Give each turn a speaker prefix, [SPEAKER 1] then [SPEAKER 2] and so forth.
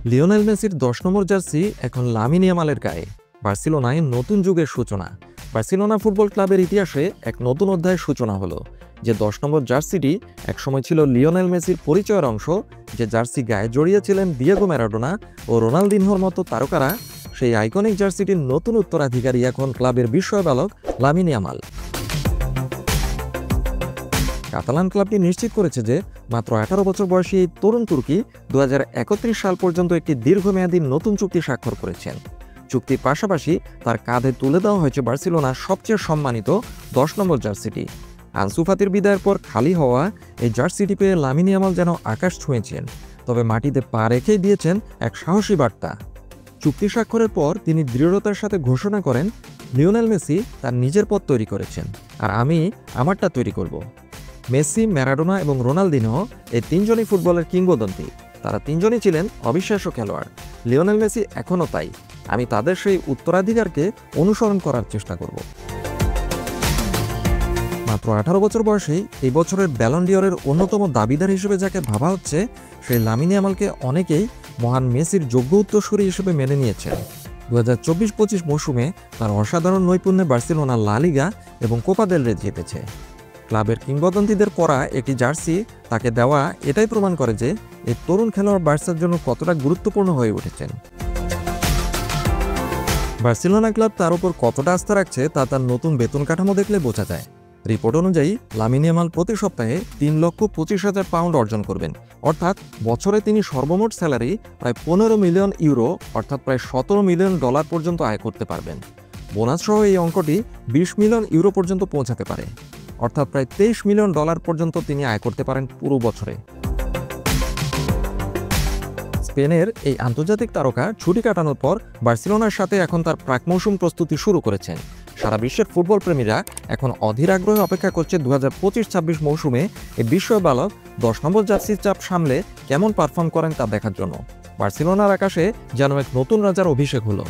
[SPEAKER 1] Lionel মেসির ১০ নম্বর jersey এখন Lamine ইয়ামালের গায়ে। বার্সেলোনায় নতুন যুগের সূচনা। বার্সেলোনা ফুটবল ক্লাবের ইতিহাসে এক নতুন অধ্যায়ের সূচনা হলো। যে ১০ নম্বর জার্সিটি একসময় ছিল লিওনেল মেসির পরিচয়ের অংশ, যে জার্সি গায়ে জড়িয়েছিলেন দিয়েগো ম্যারাডোনা ও রোনালদিনহোর মতো তারকারা, সেই আইকনিক জার্সিটির নতুন উত্তরাধিকারী এখন ক্লাবের বিস্ময় বালক লামিন ইয়ামাল। কাতালান ক্লাবটি নিশ্চিত করেছে যে মাত্র ১৮ বছর বয়সী এই তরুণ তুর্কি ২০৩১ সাল পর্যন্ত একটি দীর্ঘমেয়াদী নতুন চুক্তি স্বাক্ষর করেছেন। চুক্তির পাশাপাশি তার কাঁধে তুলে দেওয়া হয়েছে বার্সেলোনার সবচেয়ে সম্মানিত ১০ নম্বর জার্সিটি। আনসু ফাতির বিদায়ের পর খালি হওয়া এই জার্সিটি পেয়ে লামিন ইয়ামাল যেন আকাশ ছুঁয়েছেন, তবে মাটিতে পা রেখেই দিয়েছেন এক সাহসী বার্তা। চুক্তি স্বাক্ষরের পর তিনি দৃঢ়তার সাথে ঘোষণা করেন, লিওনেল মেসি তার নিজের পথ তৈরি করেছেন, আর আমি আমারটা তৈরি করব। মেসি, ম্যারাডোনা এবং রোনালদিনহো এই তিনজনই ফুটবলের কিংবদন্তি। তারা তিনজনই ছিলেন অবিশ্বাস্য খেলোয়াড়। লিওনেল মেসি এখনও তাই। আমি তাদের সেই উত্তরাধিকারকে অনুসরণ করার চেষ্টা করব। মাত্র ১৮ বছর বয়সেই এই বছরের ব্যালন ডিওরের অন্যতম দাবিদার হিসেবে যাকে ভাবা হচ্ছে, সেই লামিন ইয়ামালকে অনেকেই মহান মেসির যোগ্য উত্তরসূরি হিসেবে মেনে নিয়েছেন। ২০২৪-২৫ মৌসুমে তার অসাধারণ নৈপুণ্যে বার্সেলোনা লা লিগা এবং কোপা দেল রে জিতেছে। ক্লাবের কিংবদন্তিদের পরা একটি জার্সি তাকে দেওয়া এটাই প্রমাণ করে যে এই তরুণ খেলোয়াড় বার্সার জন্য কতটা গুরুত্বপূর্ণ হয়ে উঠেছেন। বার্সেলোনা ক্লাব তার উপর কতটা আস্থা রাখছে তা তার নতুন বেতন কাঠামো দেখলে বোঝা যায়। রিপোর্ট অনুযায়ী লামিন ইয়ামাল প্রতি সপ্তাহে ৩,২৫,০০০ পাউন্ড অর্জন করবেন, অর্থাৎ বছরে তিনি সর্বমোট স্যালারি প্রায় ১৫ মিলিয়ন ইউরো অর্থাৎ প্রায় ১৭ মিলিয়ন ডলার পর্যন্ত আয় করতে পারবেন। বোনাস সহ এই অঙ্কটি ২০ মিলিয়ন ইউরো পর্যন্ত পৌঁছাতে পারে, অর্থাৎ প্রায় ২৩ মিলিয়ন ডলার পর্যন্ত তিনি আয় করতে পারেন পুরো বছরে। স্পেনের এই আন্তর্জাতিক তারকা ছুটি কাটানোর পর বার্সেলোনার সাথে এখন তার প্রাক মৌসুম প্রস্তুতি শুরু করেছেন। সারা বিশ্বের ফুটবল প্রেমীরা এখন অধীর আগ্রহে অপেক্ষা করছে ২০২৫-২৬ মৌসুমে এই বিস্ময় বালক ১০ নম্বর জার্সির চাপ সামলে কেমন পারফর্ম করেন তা দেখার জন্য। বার্সেলোনার আকাশে যেন এক নতুন রাজার অভিষেক হলো।